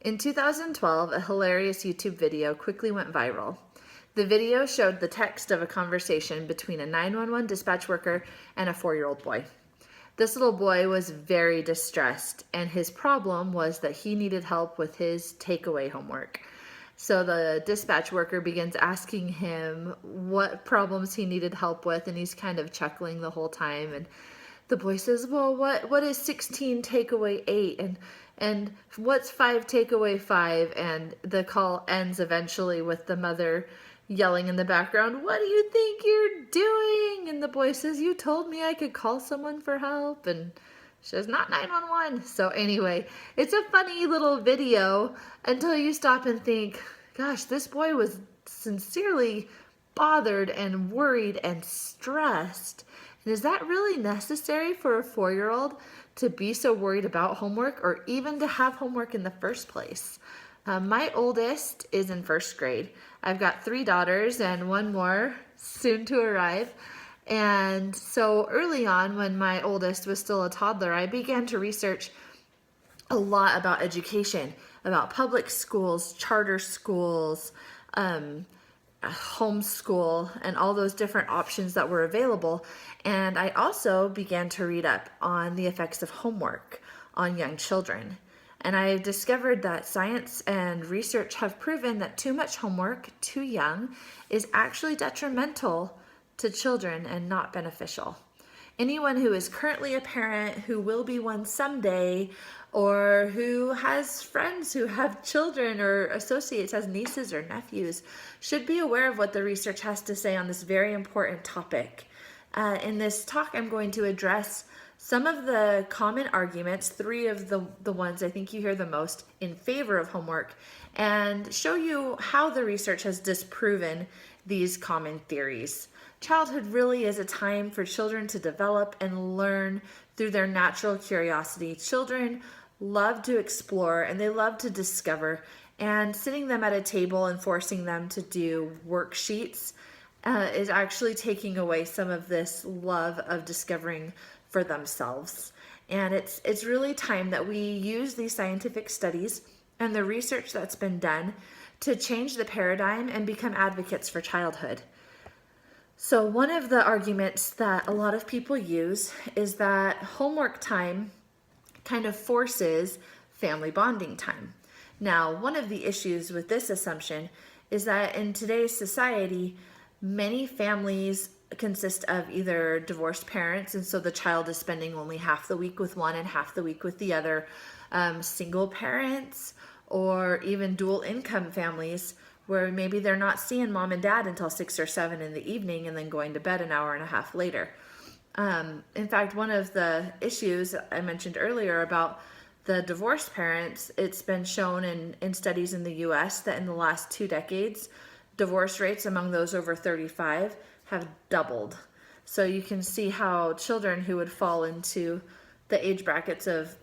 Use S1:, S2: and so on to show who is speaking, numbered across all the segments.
S1: In 2012, a hilarious YouTube video quickly went viral. The video showed the text of a conversation between a 911 dispatch worker and a 4-year-old boy. This little boy was very distressed, and his problem was that he needed help with his takeaway homework. So the dispatch worker begins asking him what problems he needed help with, and he's kind of chuckling the whole time. And the boy says, "Well, what is 16 take away 8? And what's 5 take away 5?" And the call ends eventually with the mother yelling in the background, "What do you think you're doing?" And the boy says, "You told me I could call someone for help." And she says, "Not 911. So anyway, it's a funny little video until you stop and think, gosh, this boy was sincerely bothered and worried and stressed. And is that really necessary for a 4-year-old to be so worried about homework or even to have homework in the first place? My oldest is in first grade. I've got 3 daughters and 1 more soon to arrive. And so early on, when my oldest was still a toddler, I began to research a lot about education, about public schools, charter schools, homeschool, and all those different options that were available. And I also began to read up on the effects of homework on young children. And I discovered that science and research have proven that too much homework too young is actually detrimental to children and not beneficial. Anyone who is currently a parent, who will be one someday, or who has friends who have children or associates as nieces or nephews should be aware of what the research has to say on this very important topic. In this talk, I'm going to address some of the common arguments, 3 of the ones I think you hear the most in favor of homework, and show you how the research has disproven these common theories. Childhood really is a time for children to develop and learn through their natural curiosity. Children love to explore and they love to discover, and sitting them at a table and forcing them to do worksheets is actually taking away some of this love of discovering for themselves. And it's really time that we use these scientific studies and the research that's been done to change the paradigm and become advocates for childhood. So one of the arguments that a lot of people use is that homework time kind of forces family bonding time. Now, one of the issues with this assumption is that in today's society, many families consist of either divorced parents, and so the child is spending only half the week with one and half the week with the other, single parents, or even dual income families where maybe they're not seeing mom and dad until 6 or 7 in the evening and then going to bed an hour and a half later. In fact, one of the issues I mentioned earlier about the divorced parents, it's been shown in studies in the US that in the last 2 decades, divorce rates among those over 35 have doubled. So you can see how children who would fall into the age brackets of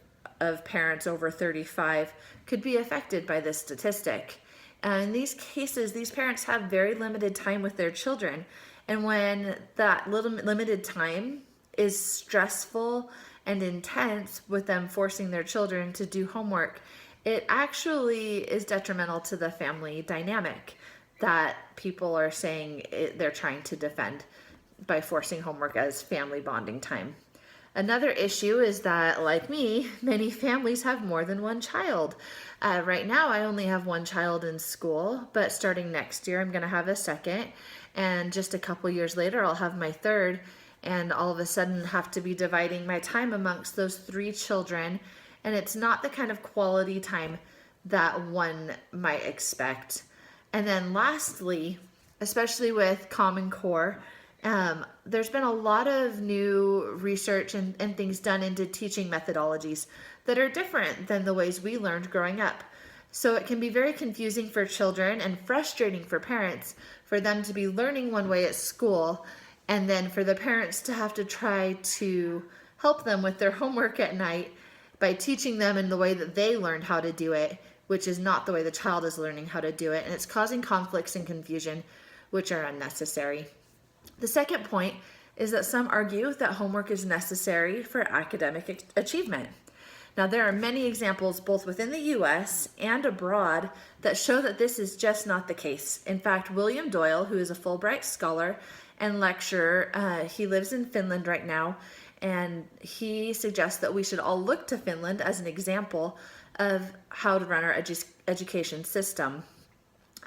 S1: parents over 35 could be affected by this statistic. In these cases, these parents have very limited time with their children. And when that little limited time is stressful and intense with them forcing their children to do homework, it actually is detrimental to the family dynamic that people are saying they're trying to defend by forcing homework as family bonding time. Another issue is that, like me, many families have more than one child. Right now, I only have 1 child in school, but starting next year, I'm going to have a second. And just a couple years later, I'll have my 3rd. And all of a sudden, have to be dividing my time amongst those 3 children. And it's not the kind of quality time that one might expect. And then lastly, especially with Common Core, there's been a lot of new research and things done into teaching methodologies that are different than the ways we learned growing up. So it can be very confusing for children and frustrating for parents for them to be learning one way at school, and then for the parents to have to try to help them with their homework at night by teaching them in the way that they learned how to do it, which is not the way the child is learning how to do it. And it's causing conflicts and confusion, which are unnecessary. The second point is that some argue that homework is necessary for academic achievement. Now, there are many examples both within the US and abroad that show that this is just not the case. In fact, William Doyle, who is a Fulbright scholar and lecturer, he lives in Finland right now, and he suggests that we should all look to Finland as an example of how to run our education system.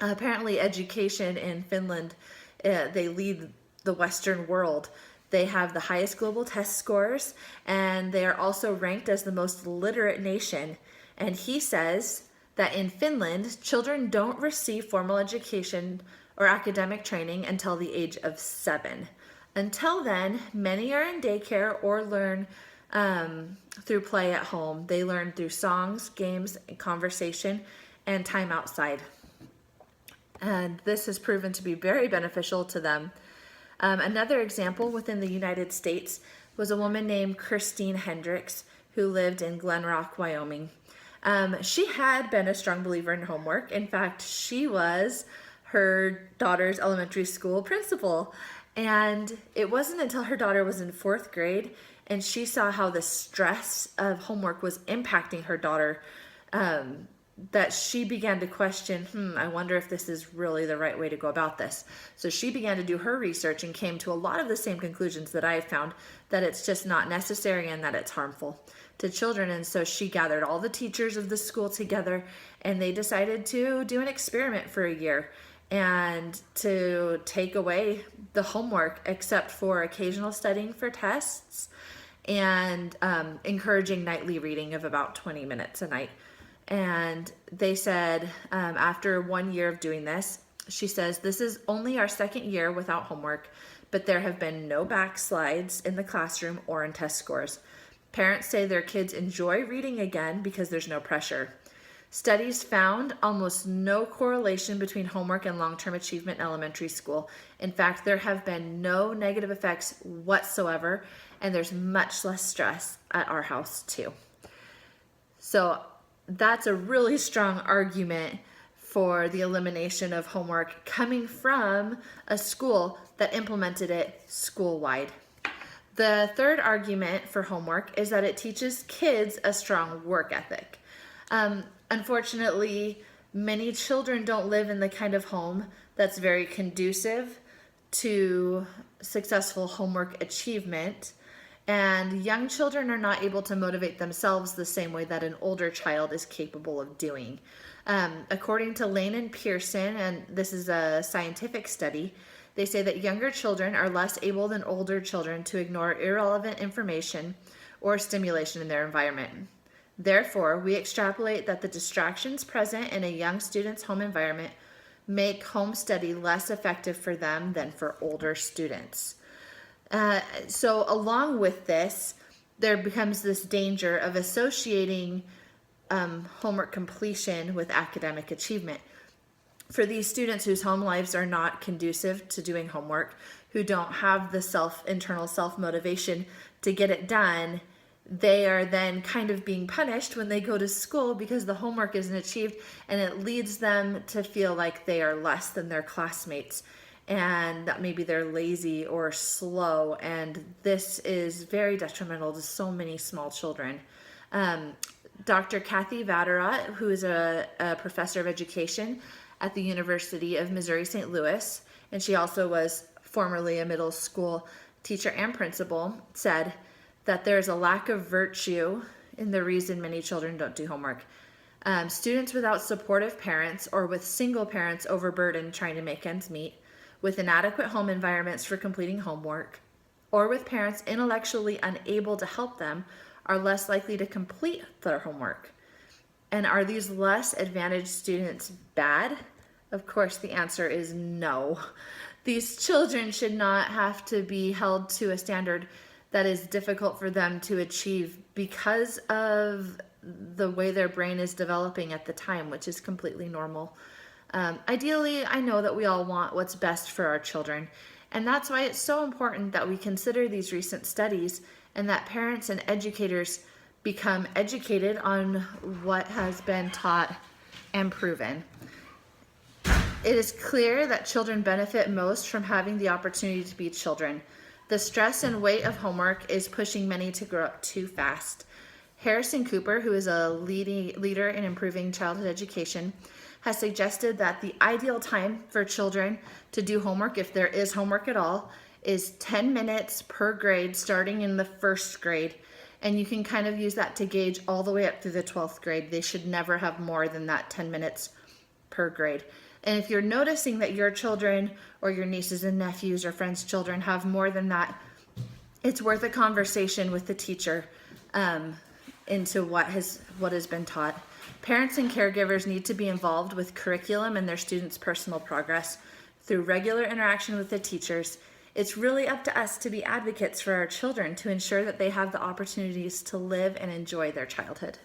S1: Apparently, education in Finland, they lead the Western world. They have the highest global test scores, and they are also ranked as the most literate nation. And he says that in Finland, children don't receive formal education or academic training until the age of 7. Until then, many are in daycare or learn through play at home. They learn through songs, games, conversation, and time outside. And this has proven to be very beneficial to them. Another example within the United States was a woman named Christine Hendricks, who lived in Glen Rock, Wyoming. She had been a strong believer in homework. In fact, she was her daughter's elementary school principal. And it wasn't until her daughter was in 4th grade and she saw how the stress of homework was impacting her daughter that she began to question, I wonder if this is really the right way to go about this. So she began to do her research and came to a lot of the same conclusions that I found, that it's just not necessary and that it's harmful to children. And so she gathered all the teachers of the school together, and they decided to do an experiment for a year and to take away the homework except for occasional studying for tests and encouraging nightly reading of about 20 minutes a night. And they said after 1 year of doing this, she says, this is only our 2nd year without homework, but there have been no backslides in the classroom or in test scores. Parents say their kids enjoy reading again because there's no pressure. Studies found almost no correlation between homework and long-term achievement in elementary school. In fact, there have been no negative effects whatsoever, and there's much less stress at our house too. So that's a really strong argument for the elimination of homework coming from a school that implemented it school-wide. The third argument for homework is that it teaches kids a strong work ethic. Unfortunately, many children don't live in the kind of home that's very conducive to successful homework achievement, and young children are not able to motivate themselves the same way that an older child is capable of doing. According to Lane and Pearson, and this is a scientific study, they say that younger children are less able than older children to ignore irrelevant information or stimulation in their environment. Therefore, we extrapolate that the distractions present in a young student's home environment make home study less effective for them than for older students. So along with this, there becomes this danger of associating homework completion with academic achievement. For these students whose home lives are not conducive to doing homework, who don't have the internal self-motivation to get it done, they are then kind of being punished when they go to school because the homework isn't achieved, and it leads them to feel like they are less than their classmates and that maybe they're lazy or slow, and this is very detrimental to so many small children. Dr. Kathy Vatterott, who is a professor of education at the University of Missouri St. Louis, and she also was formerly a middle school teacher and principal, said that there's a lack of virtue in the reason many children don't do homework. Students without supportive parents or with single parents overburdened trying to make ends meet, with inadequate home environments for completing homework, or with parents intellectually unable to help them, are less likely to complete their homework. And are these less advantaged students bad? Of course, the answer is no. These children should not have to be held to a standard that is difficult for them to achieve because of the way their brain is developing at the time, which is completely normal. Ideally, I know that we all want what's best for our children, and that's why it's so important that we consider these recent studies and that parents and educators become educated on what has been taught and proven. It is clear that children benefit most from having the opportunity to be children. The stress and weight of homework is pushing many to grow up too fast. Harrison Cooper, who is a leader in improving childhood education, has suggested that the ideal time for children to do homework, if there is homework at all, is 10 minutes per grade starting in the first grade. And you can kind of use that to gauge all the way up through the 12th grade. They should never have more than that 10 minutes per grade. And if you're noticing that your children or your nieces and nephews or friends' children have more than that, it's worth a conversation with the teacher into what has been taught. Parents and caregivers need to be involved with curriculum and their students' personal progress through regular interaction with the teachers. It's really up to us to be advocates for our children to ensure that they have the opportunities to live and enjoy their childhood.